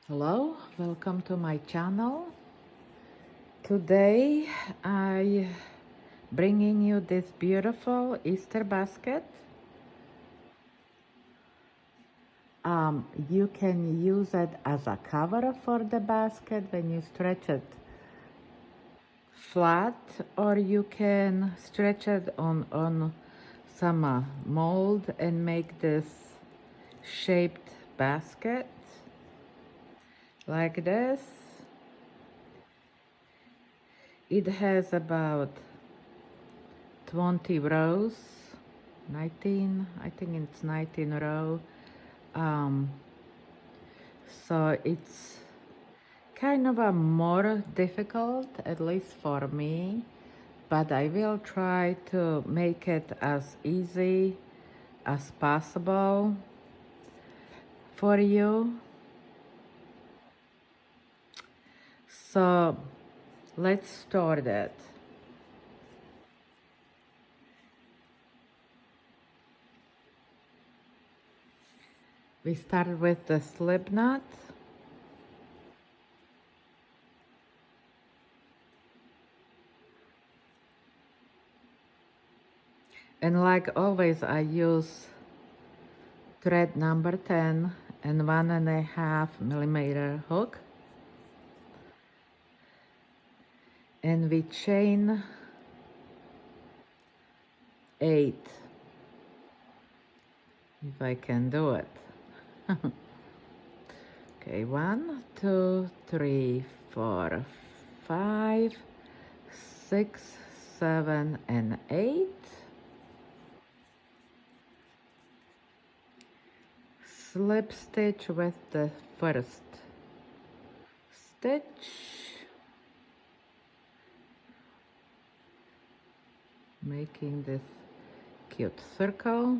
Hello, welcome to my channel. Today I bringing you this beautiful Easter basket. You can use it as a cover for the basket when you stretch it flat, or you can stretch it on some mold and make this shaped basket like this. It has about 20 rows, 19, I think it's 19 row. Um, so it's kind of a more difficult, at least for me, but I will try to make it as easy as possible for you. So let's start it. We start with the slip knot. And like always, I use thread number 10 and 1.5 millimeter hook. And we chain 8, if I can do it. Okay, 1, 2, 3, 4, 5, 6, 7, and 8. Slip stitch with the first stitch, making this cute circle.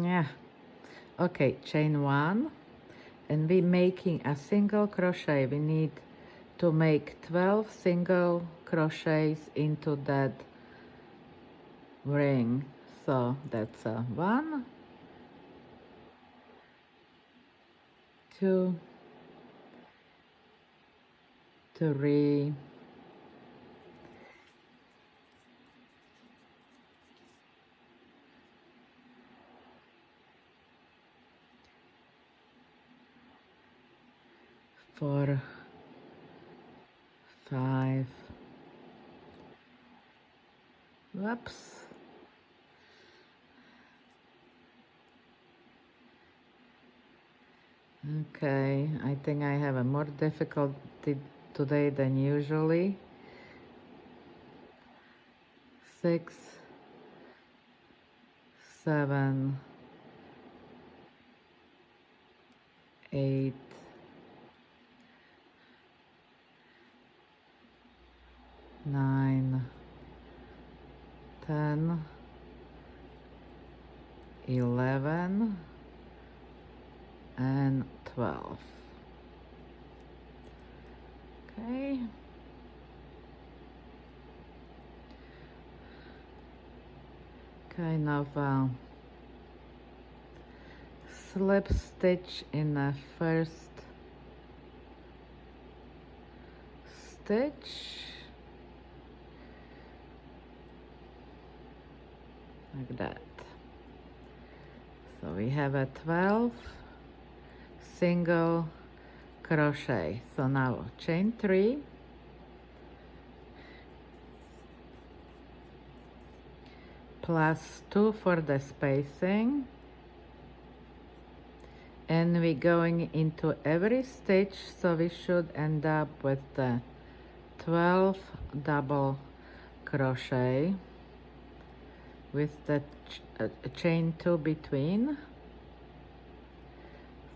Yeah. Okay, chain 1, and we making a single crochet. We need to make 12 single crochets into that ring. So that's 1, 2, 3, 4, 5. Whoops. Okay, I think I have a more difficulty today than usually. 6, 7, 8, 9, 10, 11, and 12. Okay. Kind of slip stitch in the first stitch, like that. So we have a 12 single crochet. So now chain 3, plus 2 for the spacing, and we're going into every stitch, so we should end up with the 12 double crochet with the chain 2 between.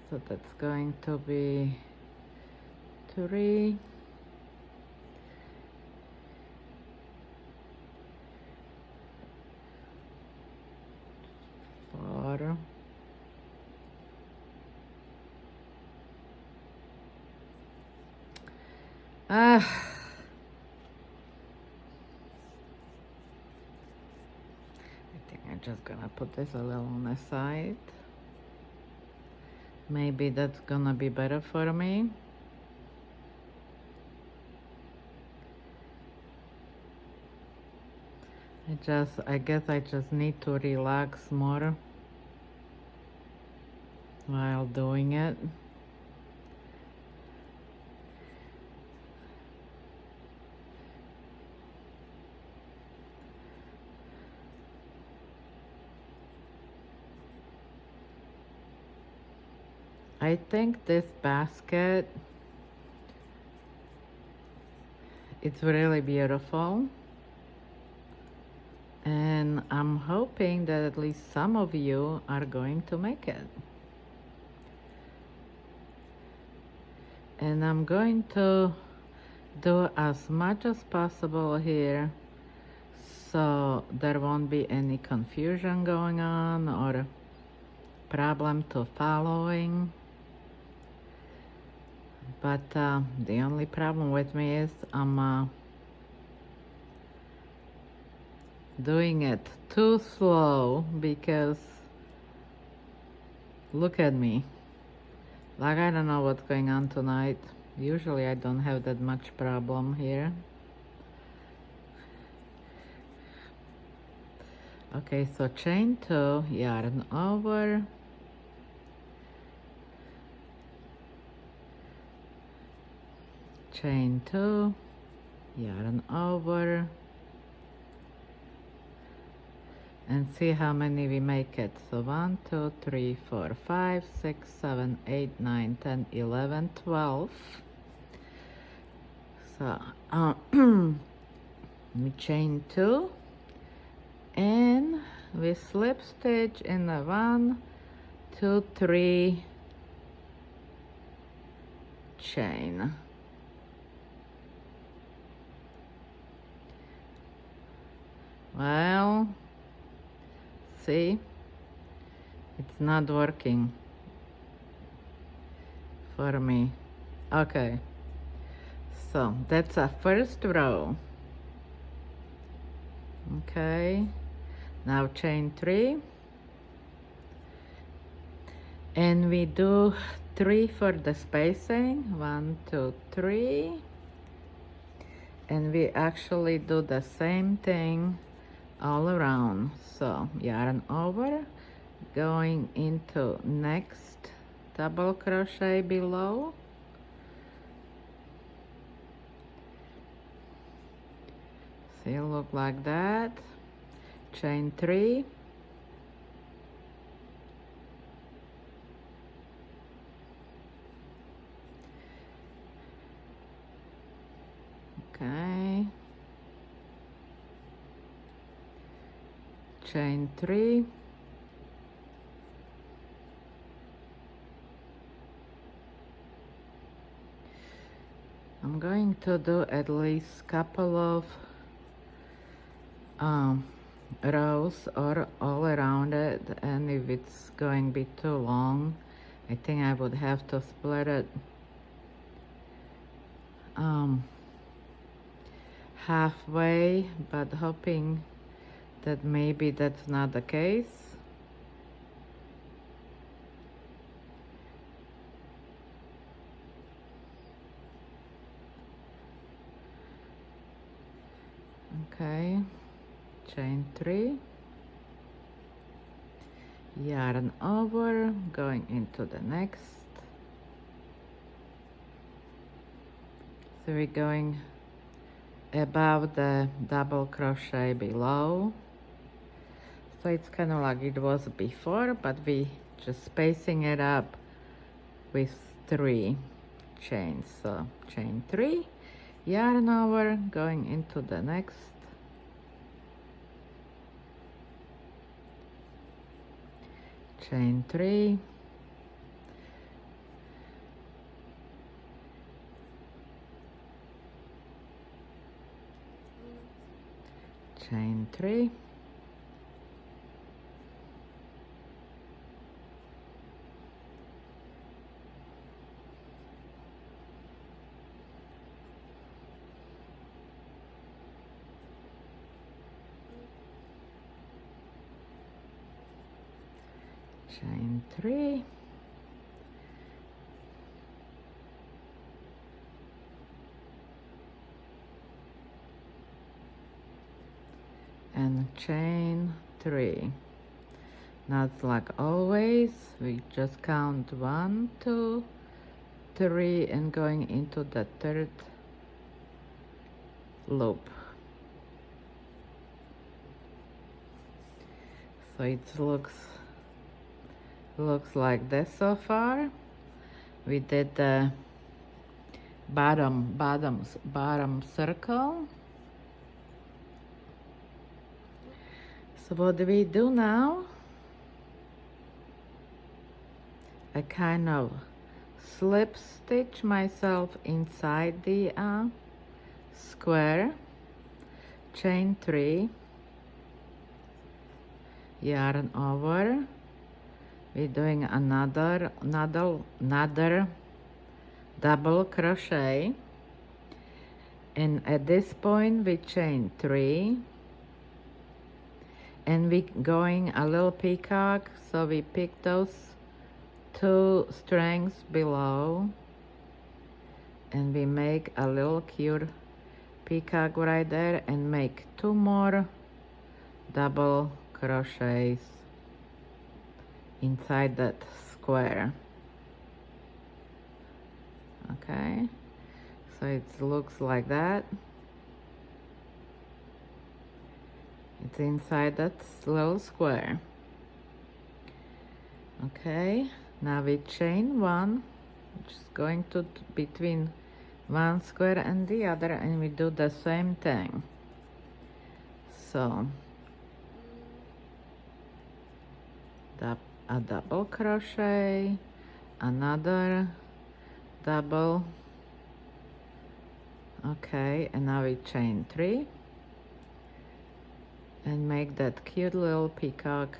So that's going to be 3, 4, 5. I think I just gonna put this a little on the side. Maybe that's gonna be better for me. I guess I just need to relax more while doing it. I think this basket, it's really beautiful. And I'm hoping that at least some of you are going to make it. And I'm going to do as much as possible here so there won't be any confusion going on or problem to following. But the only problem with me is I'm doing it too slow because look at me. Like, I don't know what's going on tonight. Usually I don't have that much problem here. Okay, so chain 2, yarn over, chain 2, yarn over, and see how many we make it. So 1, 2, 3, 4, 5, 6, 7, 8, 9, 10, 11, 12. So we chain 2 and we slip stitch in the 1, 2, 3 chain. Well, see, it's not working for me. Okay, so that's a first row. Okay, now chain 3 and we do 3 for the spacing, 1, 2, 3, and we actually do the same thing all around. So yarn over, going into next double crochet below, see, look like that, chain 3, okay, chain 3, I'm going to do at least couple of rows or all around it, and if it's going to be too long, I think I would have to split it halfway, but hoping that maybe that's not the case. Okay, chain 3, yarn over, going into the next. So we're going above the double crochet below. So it's kind of like it was before, but we just spacing it up with 3 chains. So chain 3, yarn over, going into the next. Chain 3, chain 3, chain 3, and chain 3. Now it's like always, we just count 1, 2, 3 and going into the third loop. So it looks like this so far. We did the bottom circle. So what do we do now? I kind of slip stitch myself inside the square, chain 3, yarn over. We're doing another double crochet, and at this point we chain 3, and we going a little peacock, so we pick those 2 strings below and we make a little cute peacock right there and make 2 more double crochets inside that square. Okay, so it looks like that. It's inside that little square. Okay, now we chain 1, just going to between one square and the other, and we do the same thing. So a double crochet, another double. Okay, and now we chain 3 and make that cute little peacock,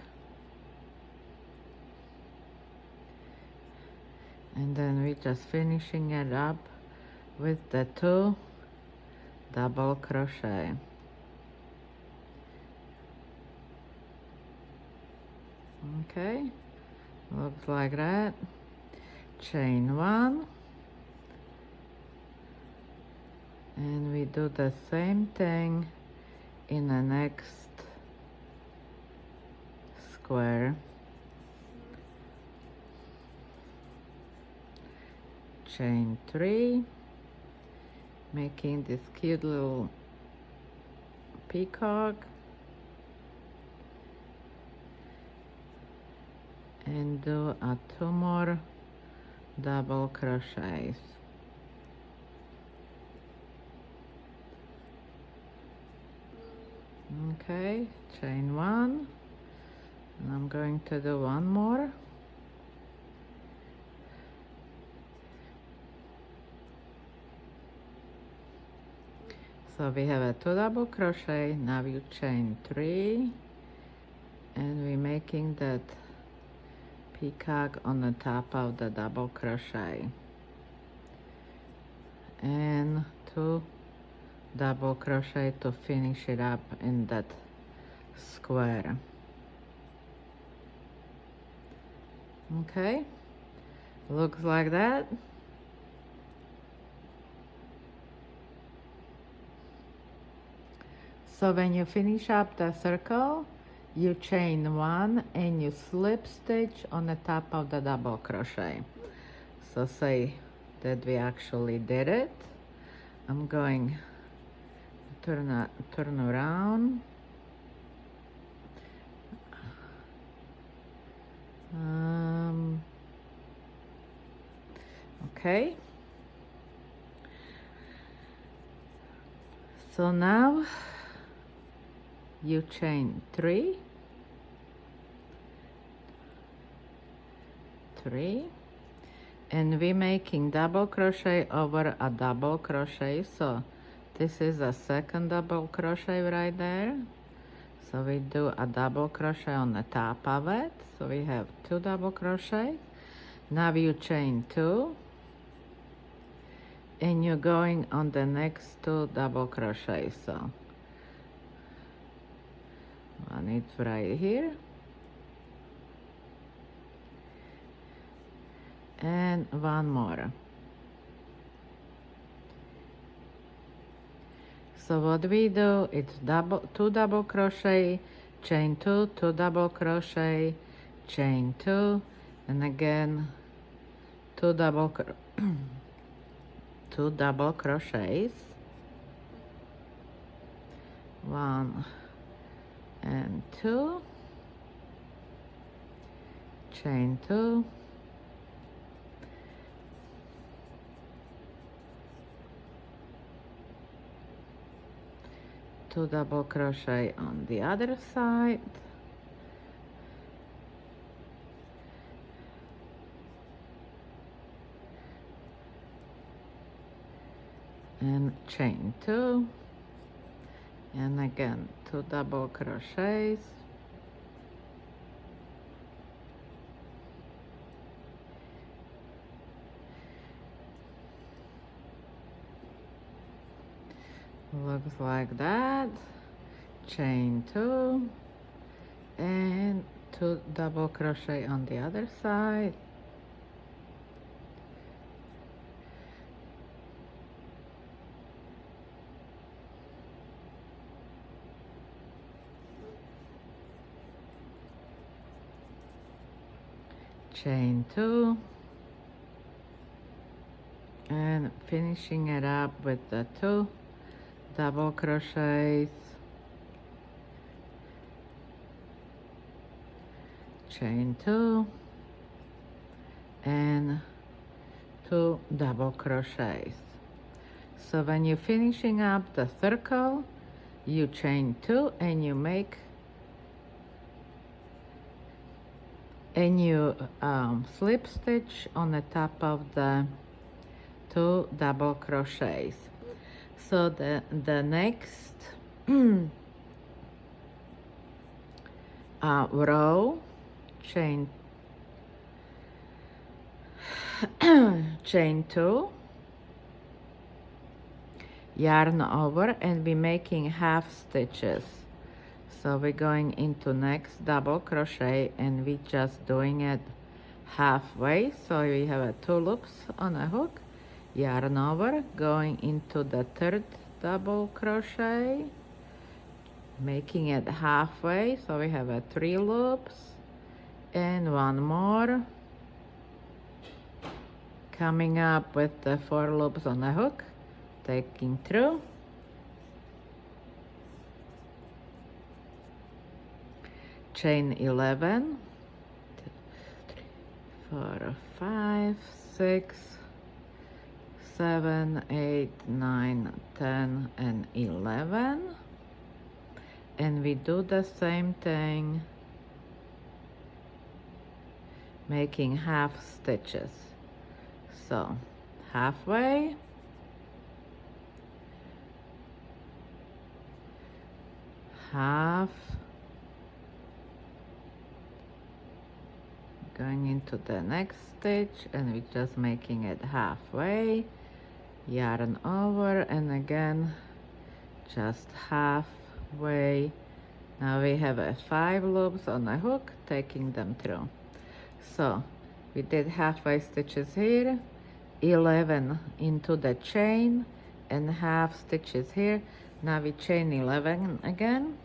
and then we just finishing it up with the 2 double crochet. Okay, looks like that. Chain 1, and we do the same thing in the next square. Chain 3, making this cute little peacock, and do 2 more double crochets. Okay, chain 1, and I'm going to do 1 more. So we have a 2 double crochet. Now you chain 3, and we're making that peacock on the top of the double crochet, and 2 double crochet to finish it up in that square. Okay, looks like that. So when you finish up the circle, you chain 1 and you slip stitch on the top of the double crochet. So say that we actually did it. I'm going to turn around. Okay. So now you chain 3, and we're making double crochet over a double crochet. So this is a second double crochet right there. So we do a double crochet on the top of it. So we have 2 double crochets. Now you chain 2, and you're going on the next 2 double crochets. So one is right here, and one more. So what we do, it's two double crochet, chain two, two double crochet, chain two, and again two double two double crochets, one and two, chain two, two double crochet on the other side, and chain two, and again two double crochets, looks like that, chain two, and two double crochet on the other side, chain two, and finishing it up with the two double crochets, chain two, and two double crochets. So when you're finishing up the circle, you chain two and you make and you slip stitch on the top of the two double crochets. So the next row, chain chain two, yarn over, and be making half stitches. So we're going into next double crochet and we just doing it halfway. So we have two loops on a hook, yarn over, going into the third double crochet, making it halfway. So we have three loops and one more, coming up with the four loops on the hook, taking through, chain 11, 2, 3, 4, 5, 6, 7, 8, 9, 10, and 11, and we do the same thing, making half stitches. So halfway, half, going into the next stitch, and we're just making it halfway, yarn over, and again just halfway. Now we have 5 loops on the hook, taking them through. So we did halfway stitches here, 11 into the chain, and half stitches here. Now we chain 11 again,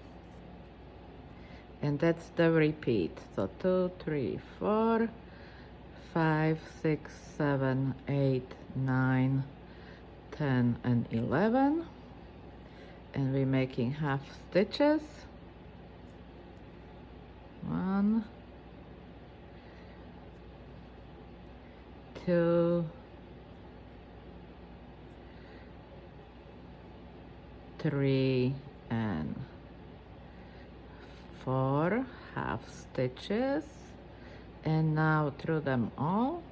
and that's the repeat. So 2, 3, 4, 5, 6, 7, 8, 9, 10, and 11, and we're making half stitches. 1, 2, 3, and 4 half stitches, and now through them all,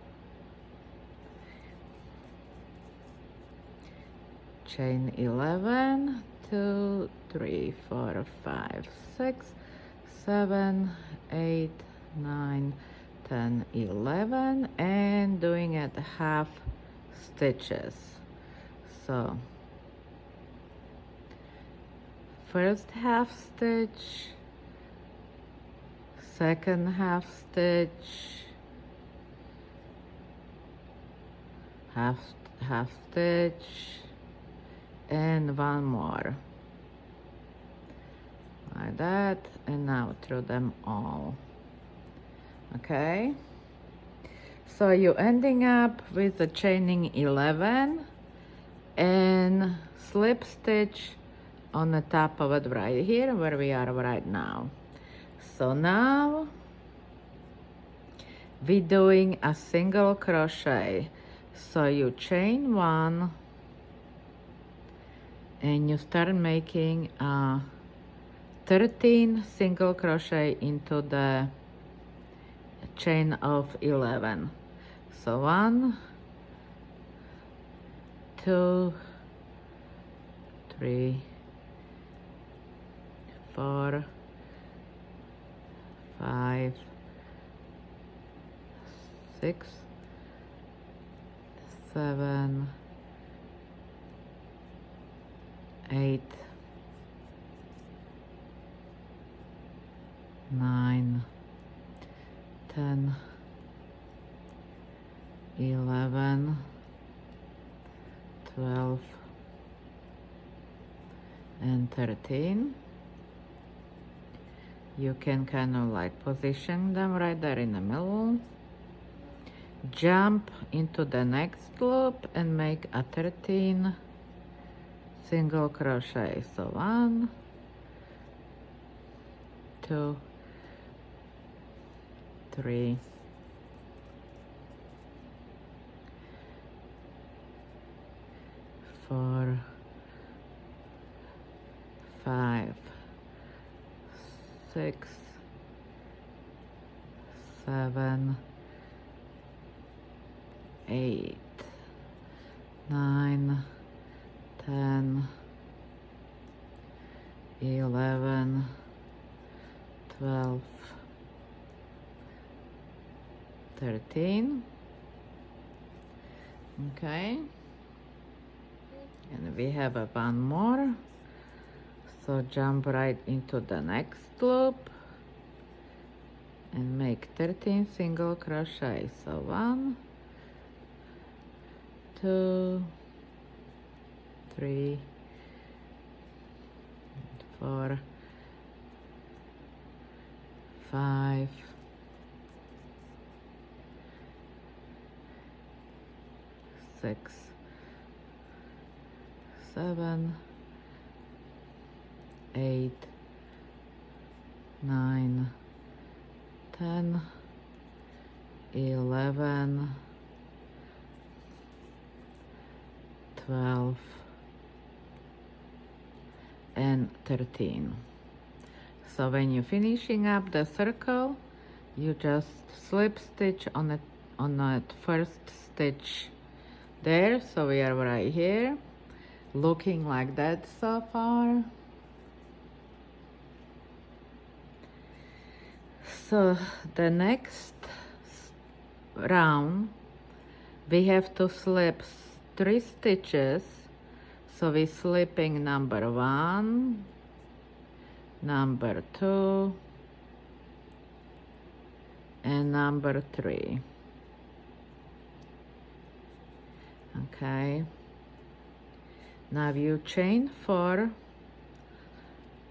chain 11, 2, 3, 4, 5, 6, 7, 8, 9, 10, 11, and doing it half stitches. So first half stitch, second half stitch, half stitch, and one more like that, and now through them all. Okay, so you're ending up with the chaining 11 and slip stitch on the top of it right here where we are right now. So now we're doing a single crochet. So you chain one and you start making 13 single crochet into the chain of 11. So 1, 2, 3, 4, 5, 6, 7, 8, 9, 10, 11, 12, and 13. You can kind of like position them right there in the middle. Jump into the next loop and make a 13 single crochet. So 1, 2, 3, 4, 5, 6, 7, 8, 9, 10, 11, 12, 13. Okay, and we have one more, so jump right into the next loop and make 13 single crochet. So 1, 2, 3, 4, 5, 6, 7, 8, 9, 10, 11, 12, and 13. So when you're finishing up the circle, you just slip stitch on it, on that first stitch there. So we are right here, looking like that so far. So the next round we have to slip 3 stitches. So we're slipping number 1, number 2, and number 3. Okay, now you chain 4,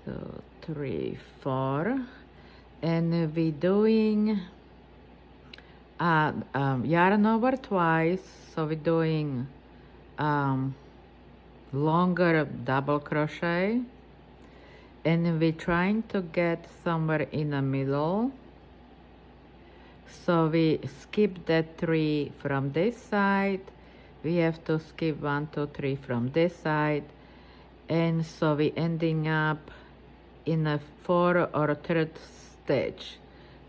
2, 3, 4, and we're doing yarn over twice. So we're doing longer double crochet, and we're trying to get somewhere in the middle. So we skip that 3 from this side. We have to skip 1, 2, 3 from this side, and so we ending up in a 4 or 3rd stitch.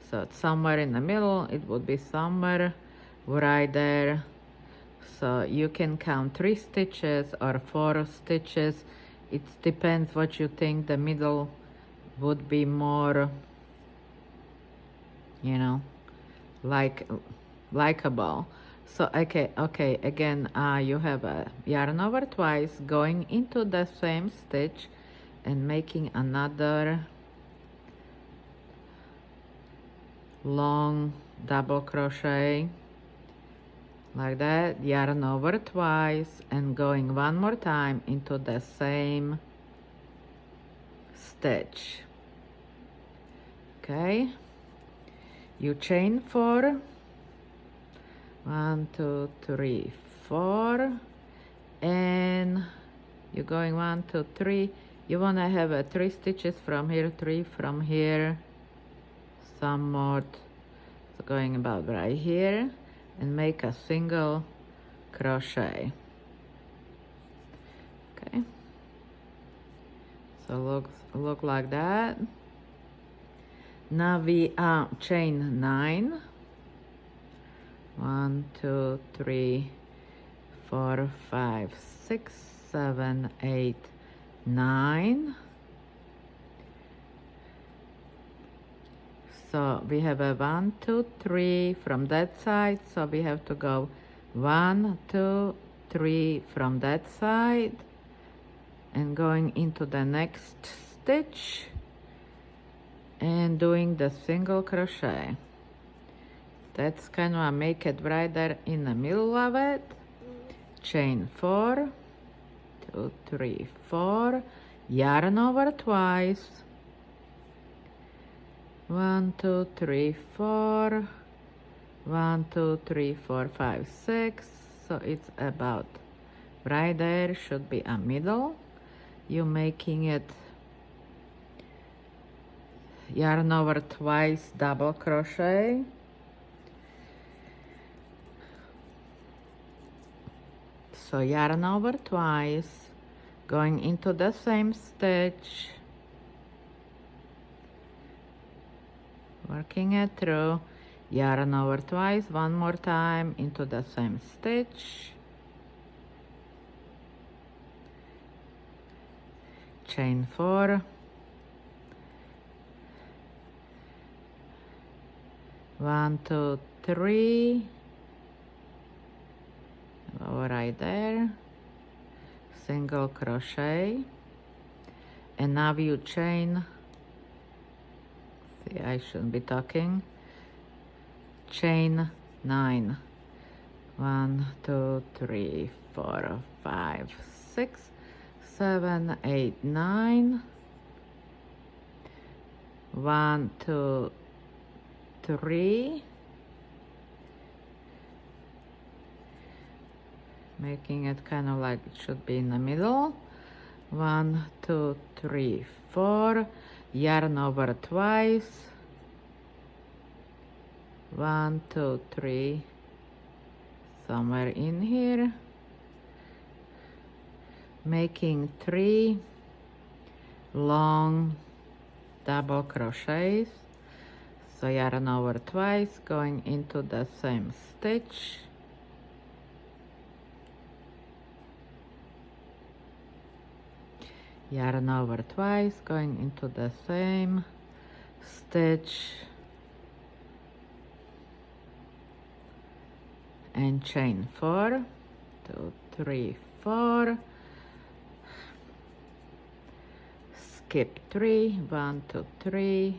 So it's somewhere in the middle. It would be somewhere right there. So you can count 3 stitches or 4 stitches. It depends what you think the middle would be more, you know, likable. So okay, again, you have a yarn over twice, going into the same stitch and making another long double crochet, like that, yarn over twice and going one more time into the same stitch. Okay, you chain 4, 1 2 3 4, and you're going 1 2 3. You want to have 3 stitches from here, 3 from here, some more, so going about right here, and make a single crochet. Okay, so look like that. Now we chain 9. 1 2 3 4 5 6 7 8 9. So we have a 1 2 3 from that side, so we have to go 1 2 3 from that side and going into the next stitch and doing the single crochet. That's kind of make it right there in the middle of it. Chain 4, 2 3 4, yarn over twice, 1 2 3 4, 1 2 3 4 5 6. So it's about right there, should be a middle. You're making it yarn over twice, double crochet. So yarn over twice, going into the same stitch, working it through, yarn over twice, one more time into the same stitch, chain 4, 1 2 3, go right there, single crochet, and now you chain, see, I shouldn't be talking, chain 9, 1 2 3 4 5 6 7 8 9, 1 2 3, making it kind of like it should be in the middle, 1 2 3 4, yarn over twice, 1 2 3, somewhere in here, making 3 long double crochets. So yarn over twice, going into the same stitch, yarn over twice, going into the same stitch, and chain 4, 2 3 4, skip 3, 1 2 3,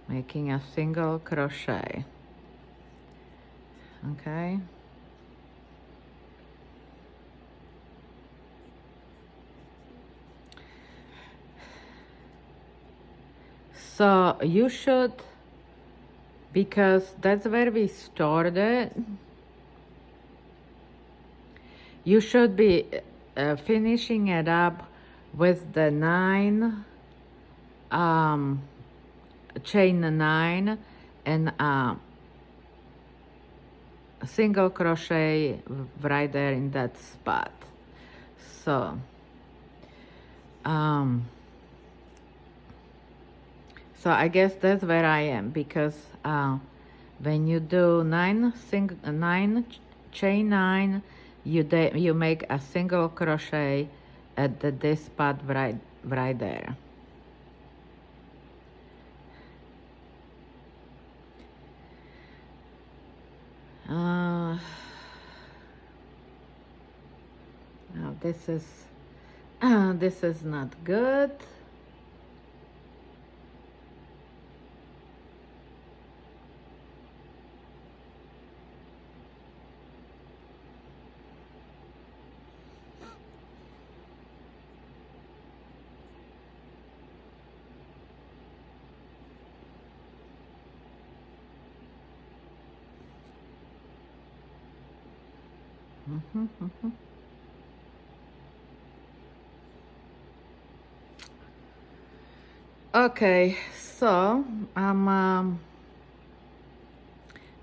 making a single crochet. Okay, so you should, because that's where we stored it, you should be finishing it up with the 9, chain 9, and single crochet right there in that spot. So so I guess that's where I am, because when you do 9 chain 9, you make a single crochet at this spot right there. Now this is not good. Okay, so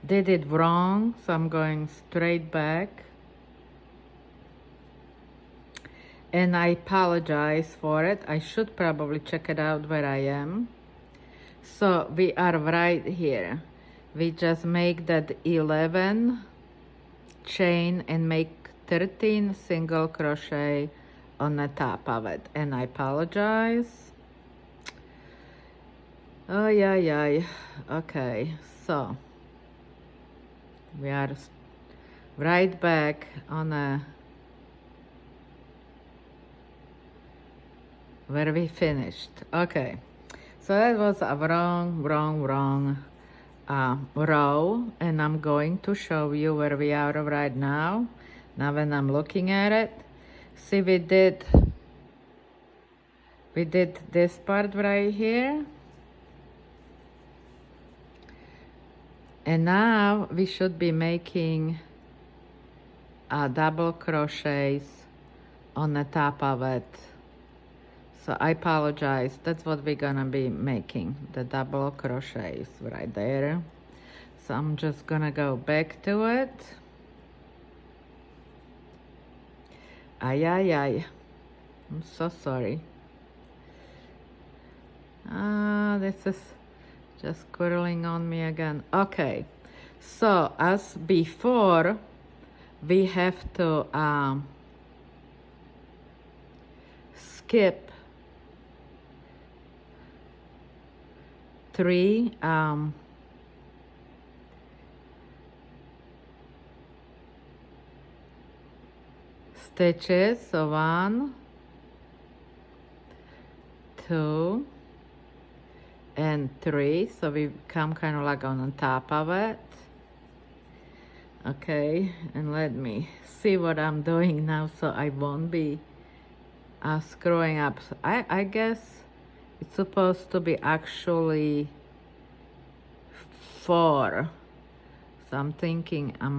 did it wrong, so I'm going straight back. And I apologize for it. I should probably check it out where I am. So we are right here. We just make that 11 chain and make 13 single crochet on the top of it. And I apologize. Oh, yeah. Okay, so we are right back on where we finished. Okay, so that was a wrong row, and I'm going to show you where we are right now. Now when I'm looking at it, see we did this part right here, and now we should be making double crochets on the top of it. So I apologize, that's what we're gonna be making, the double crochets right there. So I'm just gonna go back to it. Ay, I'm so sorry. This is just curling on me again. Okay, so as before, we have to skip 3 stitches. So 1, 2, and 3. So we come kind of like on top of it. Okay, and let me see what I'm doing now so I won't be screwing up. So I guess it's supposed to be actually 4. So I'm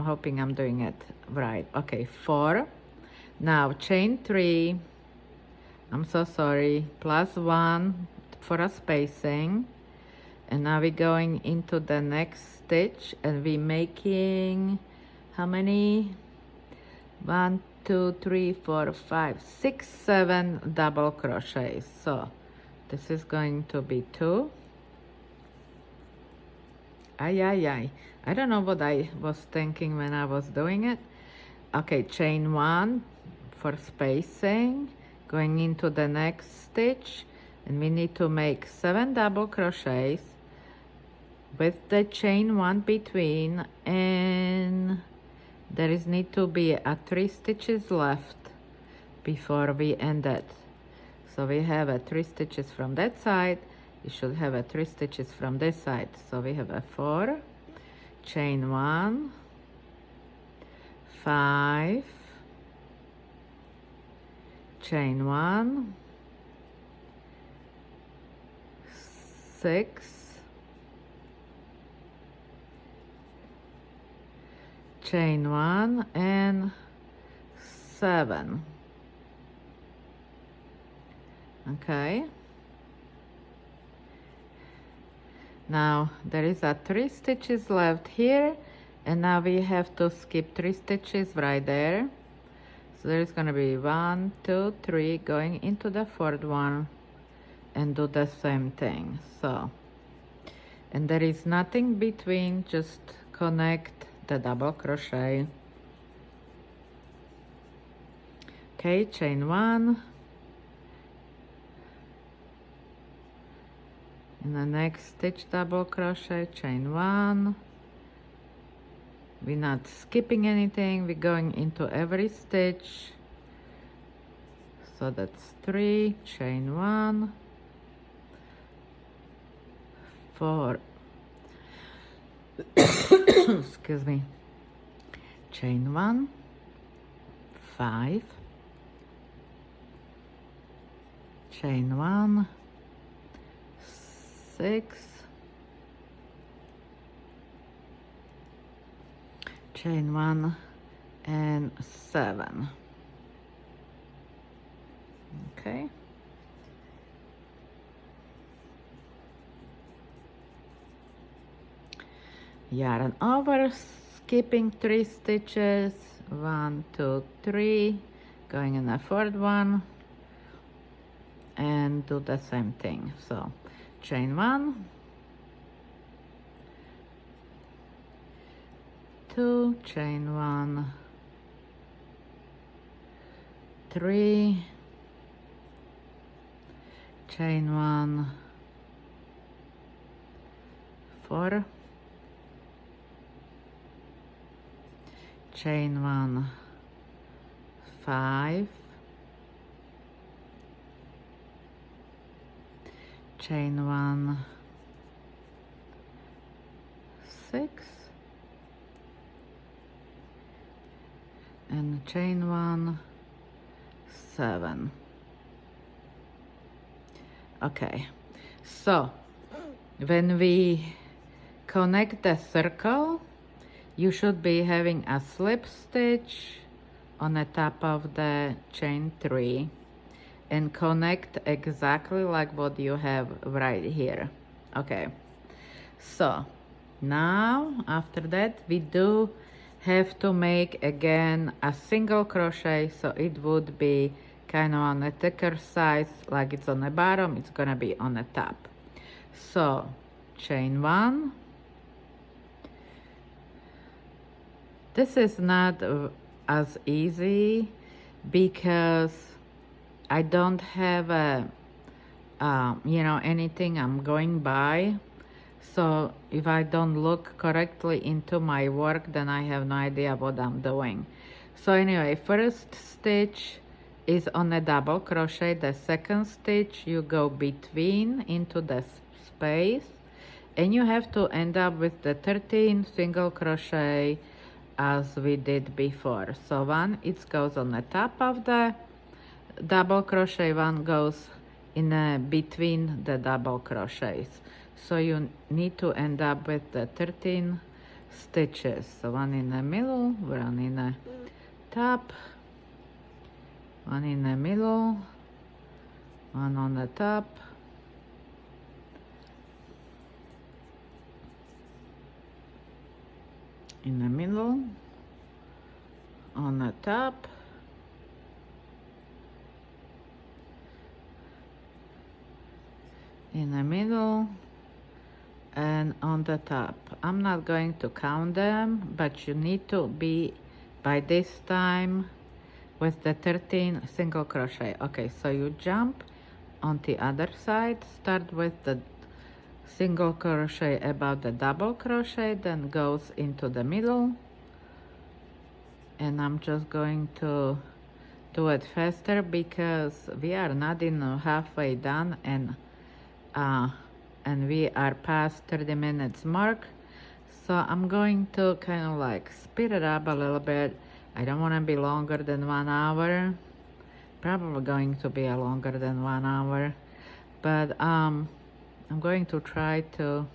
hoping I'm doing it right. Okay, 4. Now chain 3, I'm so sorry, plus 1 for a spacing. And now we're going into the next stitch and we're making how many? 1, 2, 3, 4, 5, 6, 7 double crochets. So this is going to be 2. Ay. I don't know what I was thinking when I was doing it. Okay, chain 1 for spacing, going into the next stitch, and we need to make 7 double crochets with the chain 1 between, and there is need to be 3 stitches left before we end it. So we have 3 stitches from that side. You should have 3 stitches from this side. So we have 4, chain 1, 5, chain 1, 6, chain 1, and 7. Okay, now there is 3 stitches left here, and now we have to skip 3 stitches right there. So there's gonna be 1, 2, 3 going into the 4th one and do the same thing. So, and there is nothing between, just connect the double crochet. Okay, chain 1, in the next stitch double crochet, chain 1. We're not skipping anything, we're going into every stitch. So that's 3, chain 1, 4, excuse me, chain 1, 5, chain 1, 6, chain 1, and 7. Okay. Yarn over, skipping 3 stitches, 1, 2, 3, going in the 4th one, and do the same thing. So chain 1, 2, chain 1, 3, chain 1, 4, chain 1, 5, chain 1, 6, and chain 1, 7. Okay, so when we connect the circle, you should be having a slip stitch on the top of the chain 3 and connect exactly like what you have right here. Okay, so now after that we do have to make again a single crochet, so it would be kind of on the thicker side, like it's on the bottom, it's gonna be on the top. So chain 1. This is not as easy because I don't have a you know, anything I'm going by. So if I don't look correctly into my work, then I have no idea what I'm doing. So anyway, first stitch is on a double crochet. The second stitch you go between into the space, and you have to end up with the 13 single crochet as we did before. So one, it goes on the top of the double crochet, one goes in between the double crochets. So you need to end up with the 13 stitches. So one in the middle, one in the top, one in the middle, one on the top, in the middle, on the top, in the middle, and on the top. I'm not going to count them, but you need to be by this time with the 13 single crochet. Okay, so you jump on the other side, start with the single crochet above the double crochet, then goes into the middle, and I'm just going to do it faster because we are not in halfway done, and we are past 30 minutes mark. So I'm going to kind of like speed it up a little bit. I don't want to be longer than 1 hour. Probably going to be longer than 1 hour, but I'm going to try to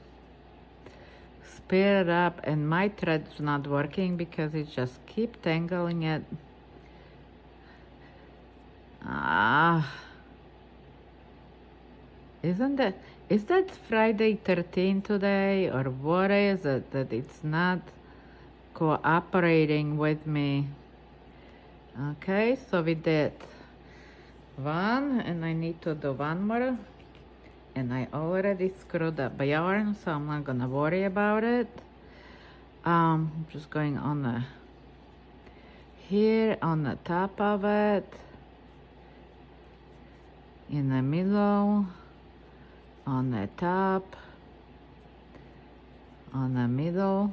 speed it up, and my thread's not working because it just keep tangling it. Is that Friday 13 today, or what is it that it's not cooperating with me? Okay, so we did 1, and I need to do 1 more, and I already screwed up the yarn, so I'm not gonna worry about it. I'm just going on the here on the top of it, in the middle, on the top, on the middle,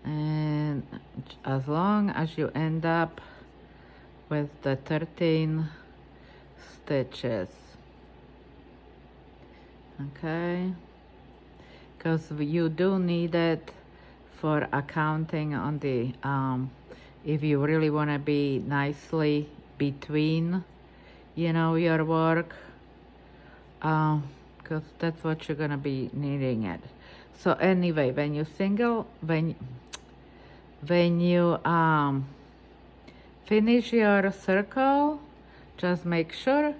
and as long as you end up with the 13 stitches. Okay, because you do need it for accounting on the if you really want to be nicely between, you know, your work, because that's what you're gonna be needing it. So anyway, when when you finish your circle, just make sure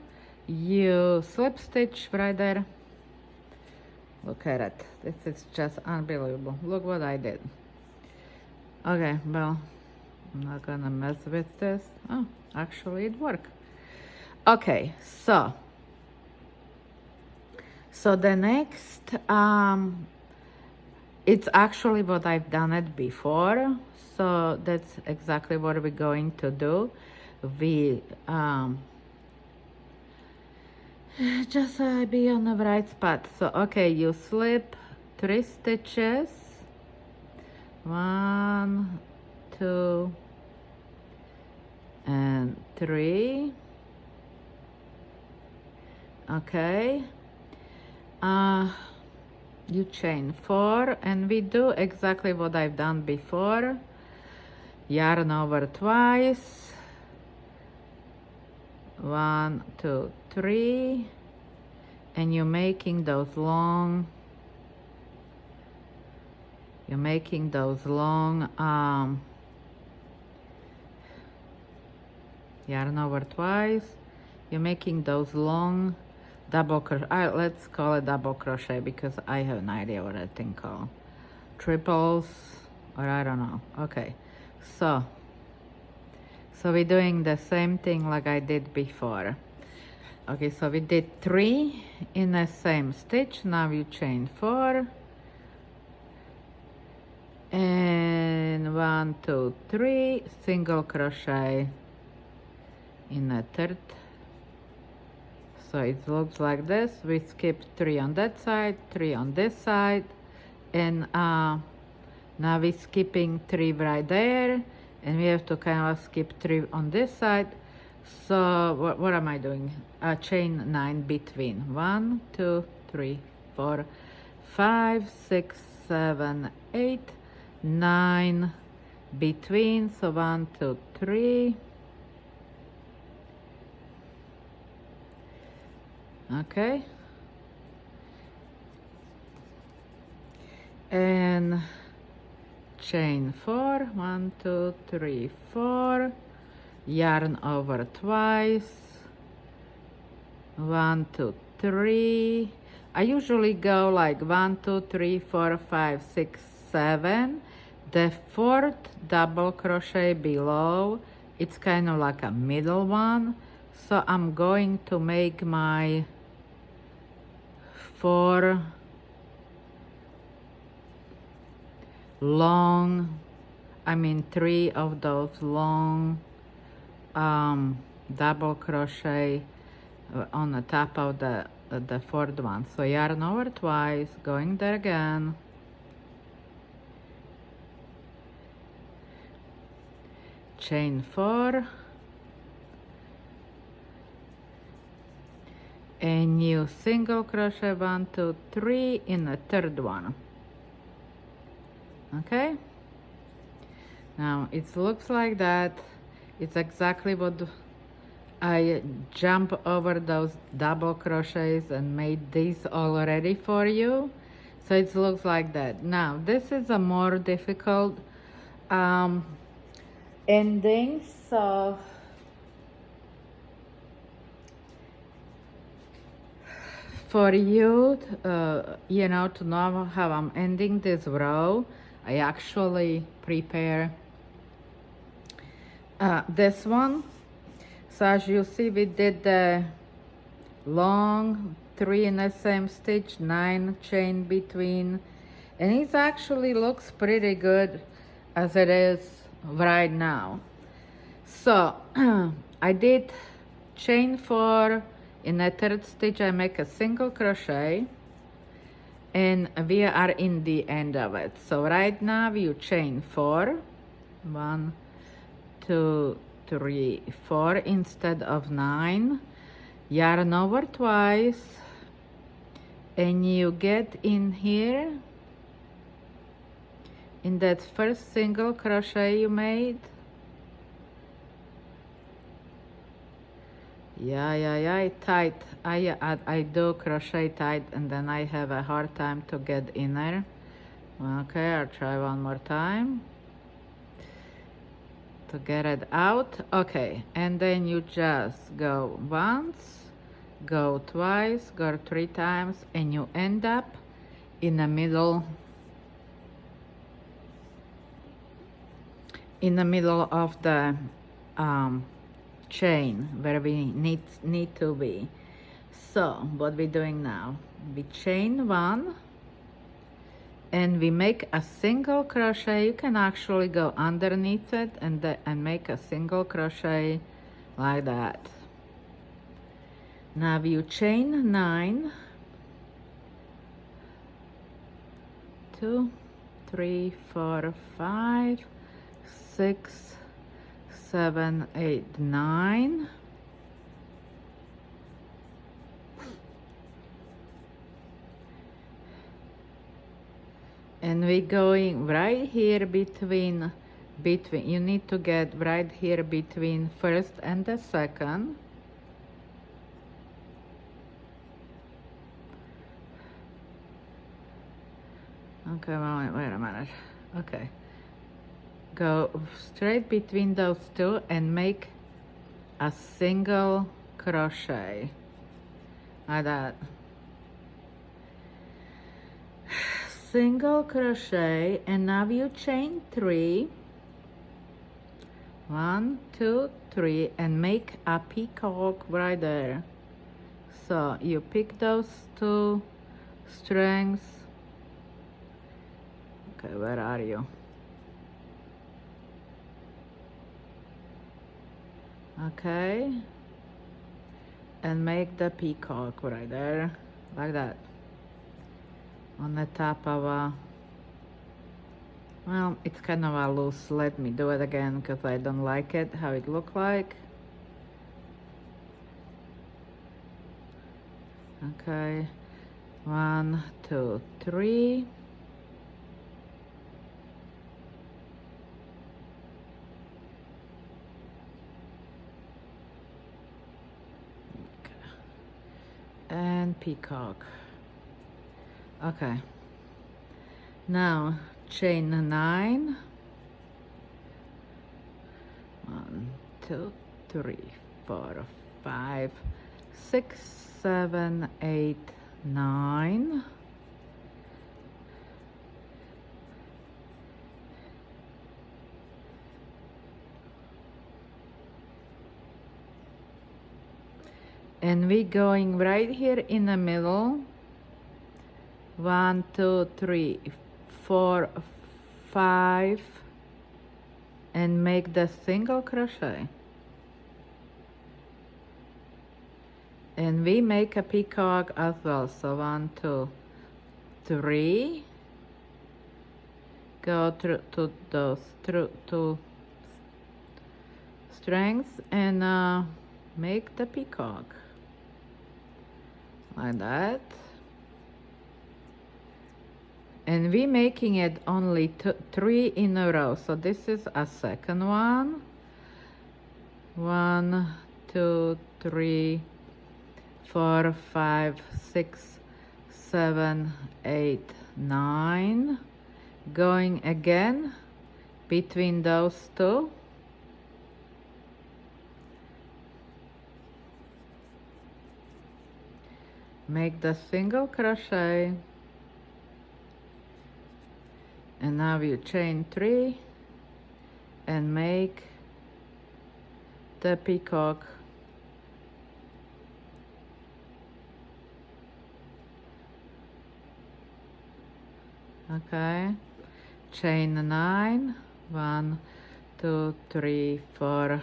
you slip stitch right there. Look at it. This is just unbelievable. Look what I did. Okay, well, I'm not gonna mess with this. Oh, actually it worked. Okay, so the next, it's actually what I've done it before. So that's exactly what we're going to do. We just be on the right spot. So okay, you slip 3 stitches, 1, 2, and 3. Okay, you chain 4, and we do exactly what I've done before. Yarn over twice, 1, 2, 3, and you're making those long yarn over twice, you're making those long double crochet. Let's call it double crochet because I have no idea what that thing called. Triples, or I don't know. Okay, so we're doing the same thing like I did before. Okay, so we did 3 in the same stitch. Now you chain 4, and 1, 2, 3, single crochet in the third. So it looks like this. We skipped 3 on that side, 3 on this side, and now we're skipping 3 right there, and we have to kind of skip 3 on this side. So what am I doing? Chain 9 between. 1, 2, 3, 4, 5, 6, 7, 8, 9 between. So 1, 2, 3. Okay, and chain 4, 1, 2, 3, 4, yarn over twice, 1, 2, 3. I usually go like 1, 2, 3, 4, 5, 6, 7. The 4th double crochet below, it's kind of like a middle one, so I'm going to make my 4 long, 3 of those long double crochet on the top of the 4th one. So yarn over twice, going there again, chain 4, and you single crochet 1, 2, 3 in the 3rd one. Okay, now it looks like that. It's exactly what I jump over those double crochets and made these all ready for you. So it looks like that. Now this is a more difficult ending, so for you, you know, to know how I'm ending this row, I actually prepare this one. So as you see, we did the long 3 in the same stitch, 9 chain between, and it actually looks pretty good as it is right now. So I did chain 4. In the 3rd stitch, I make a single crochet, and we are in the end of it. So right now you chain 4, 1, 2, 3, 4 instead of 9, yarn over twice, and you get in here in that first single crochet you made. Yeah, tight. I do crochet tight, and then I have a hard time to get in there. Okay, I'll try one more time. to get it out. Okay, and then you just go once, go twice, go 3 times, and you end up in the middle of the chain where we need to be. So what we're doing now, we chain 1 and we make a single crochet. You can actually go underneath it and make a single crochet like that. Now you chain 9, 2, 3, 4, 5, 6, 7, 8, 9. And we're going right here between, you need to get right here between first and the second. Okay, wait a minute. Okay. Go straight between those two and make a single crochet like that. Single crochet, and now you chain 3, 1, 2, 3, and make a peacock right there. So you pick those 2 strings. Okay, where are you? Okay, and make the peacock right there, like that, on the top of a, well, it's kind of a loose. Let me do it again because I don't like it how it look like. Okay, 1, 2, 3. And peacock. Okay, now chain 9, 1, 2, 3, 4, 5, 6, 7, 8, 9. And we're going right here in the middle. 1, 2, 3, 4, 5, and make the single crochet. And we make a peacock as well. So 1, 2, 3. Go through to those 2 strings and make the peacock like that. And we're making it only 3 in a row. So this is a second one. 1, 2, 3, 4, 5, 6, 7, 8, 9. Going again between those 2. Make the single crochet. And now you chain 3 and make the peacock. Okay, chain 9, 1, 2, 3, 4,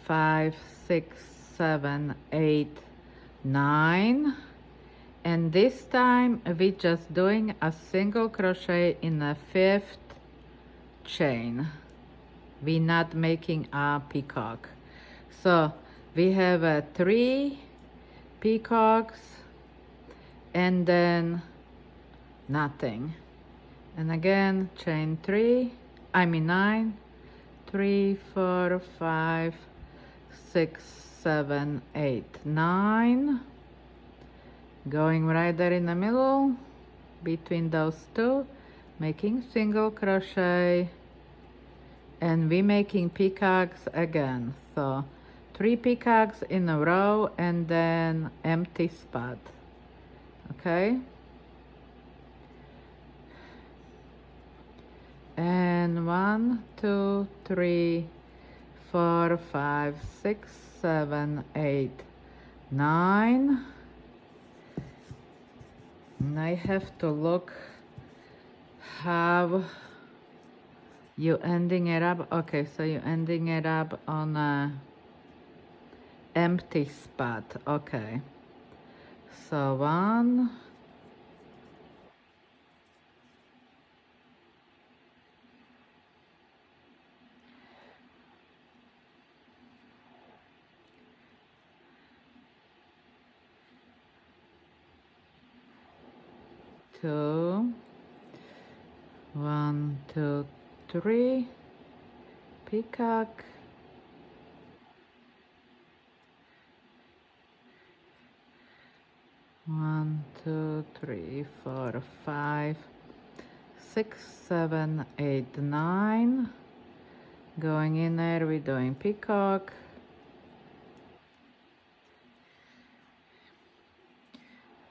5, 6, 7, 8, 9. And this time we're just doing a single crochet in the 5th chain. We're not making a peacock. So we have 3 peacocks and then nothing. And again, chain 9, 3, 4, 5, 6, 7, 8, 9. Going right there in the middle between those 2, making single crochet and we're making peacocks again. So 3 peacocks in a row and then empty spot. Okay, and 1, 2, 3, 4, 5, 6, 7, 8, 9. And I have to look how you ending it up. Okay, so you're ending it up on a empty spot. Okay, so 1, 2, 1, 2, 3, peacock, 1, 2, 3, 4, 5, 6, 7, 8, 9. Going in there, we're doing peacock.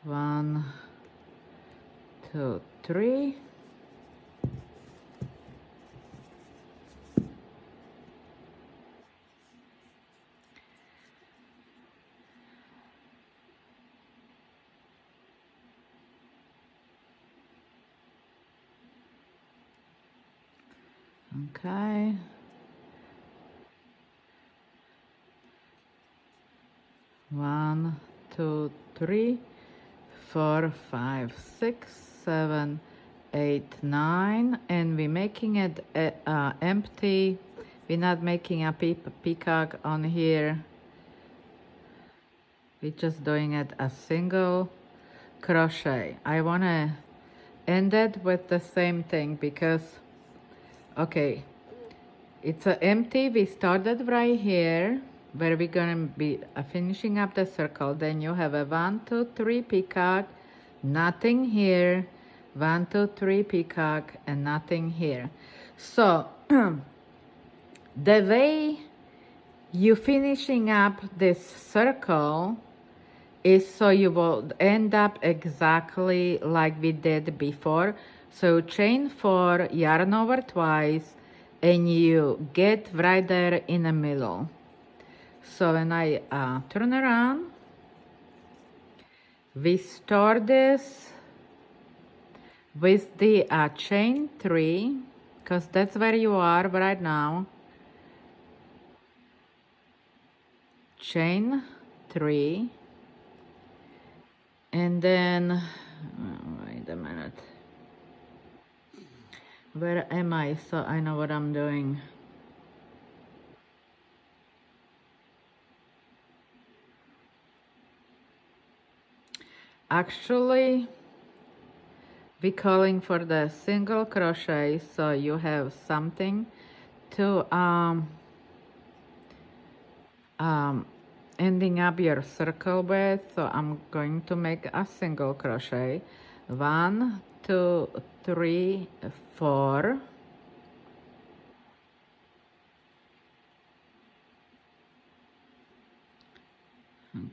1, 2, 3. Okay. 1, 2, 3, 4, 5, 6, 7, 8, 9, and we're making it empty. We're not making a peacock on here. We're just doing it a single crochet. I want to end it with the same thing because, okay, it's empty. We started right here where we're gonna be finishing up the circle. Then you have a 1, 2, 3 peacock, nothing here, 1, 2, 3 peacock, and nothing here. So the way you finishing up this circle is so you will end up exactly like we did before. So chain 4, yarn over twice, and you get right there in the middle. So when I turn around, we start this with the chain 3, because that's where you are right now. Chain 3, and then wait a minute, where am I, so I know what I'm doing. Actually, we're calling for the single crochet, so you have something to ending up your circle with. So I'm going to make a single crochet. 1, 2, 3, 4.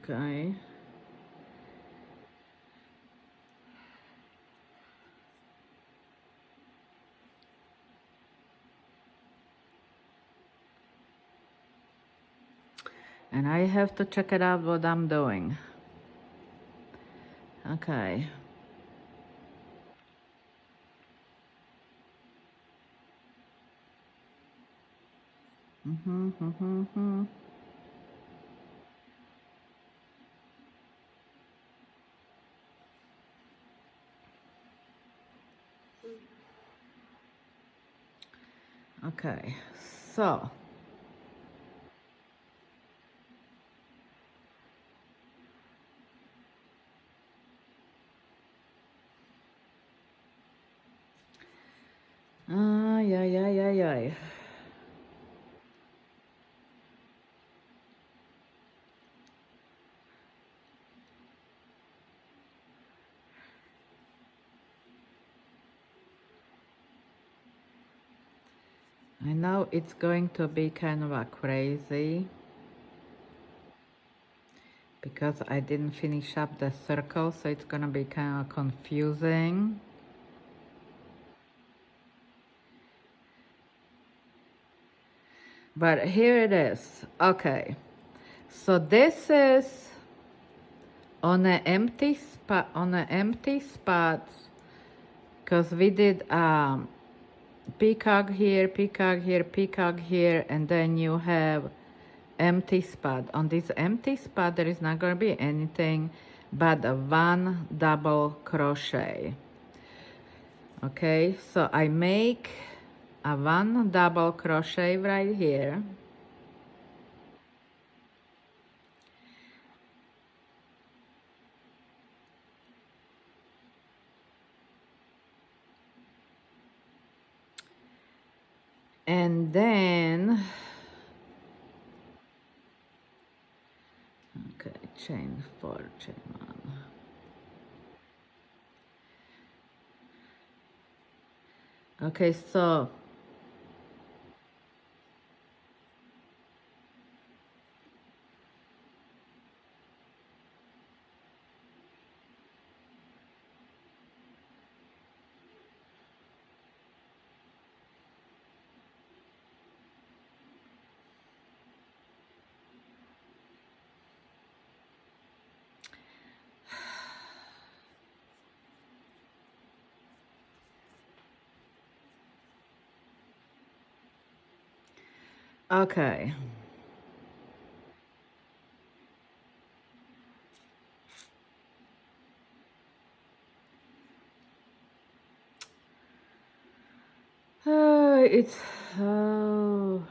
Okay. And I have to check it out what I'm doing. Okay. Okay, so yeah. I know it's going to be kind of a crazy because I didn't finish up the circle, so it's gonna be kind of confusing. But here it is. Okay, so this is on an empty spot, because we did peacock here, peacock here, peacock here, and then you have empty spot. On this empty spot there is not going to be anything but a one double crochet. Okay, so I make a one double crochet right here, and then okay, chain 4, chain 1. Okay, so okay. It's oh.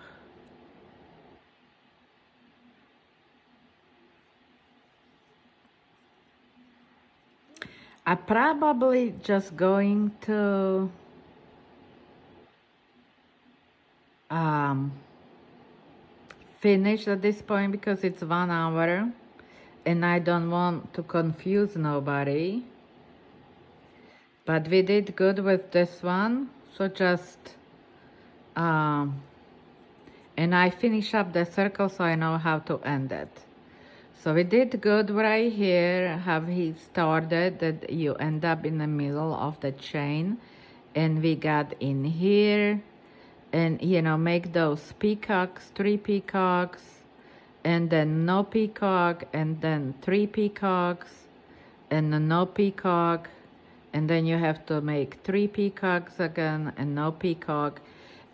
I probably just going to finish at this point because it's 1 hour and I don't want to confuse nobody. But we did good with this one, so just and I finish up the circle so I know how to end it. So we did good right here, how he started, that you end up in the middle of the chain, and we got in here, and you know, make those peacocks, 3 peacocks, and then no peacock, and then 3 peacocks, and no peacock, and then you have to make 3 peacocks again, and no peacock,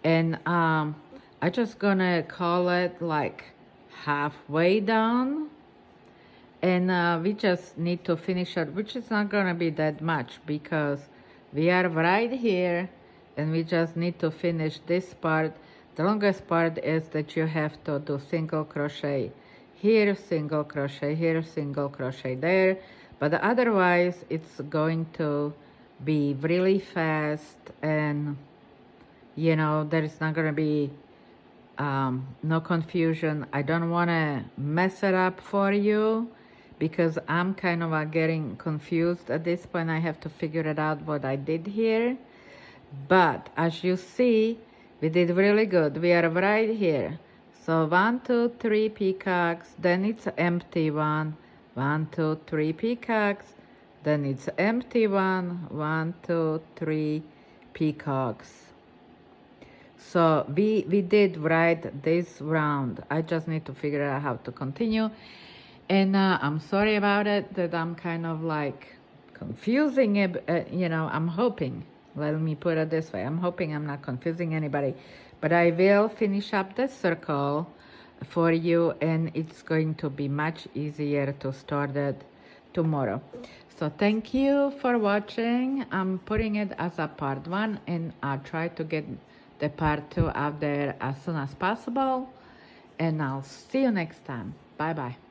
and I just gonna call it like halfway done, and we just need to finish it, which is not gonna be that much because we are right here and we just need to finish this part. The longest part is that you have to do single crochet here, single crochet here, single crochet there, but otherwise it's going to be really fast, and you know, there is not gonna be no confusion. I don't want to mess it up for you because I'm kind of getting confused at this point. I have to figure it out what I did here. But as you see, we did really good. We are right here. So 1, 2, 3 peacocks, then it's empty one. 1, 2, 3 peacocks, then it's empty one. 1, 2, 3 peacocks. So we did right this round. I just need to figure out how to continue. And I'm sorry about it, that I'm kind of like confusing it. You know, I'm hoping, let me put it this way, I'm hoping I'm not confusing anybody. But I will finish up the circle for you, and it's going to be much easier to start it tomorrow. So thank you for watching. I'm putting it as a part 1, and I'll try to get the part 2 out there as soon as possible. And I'll see you next time. Bye bye.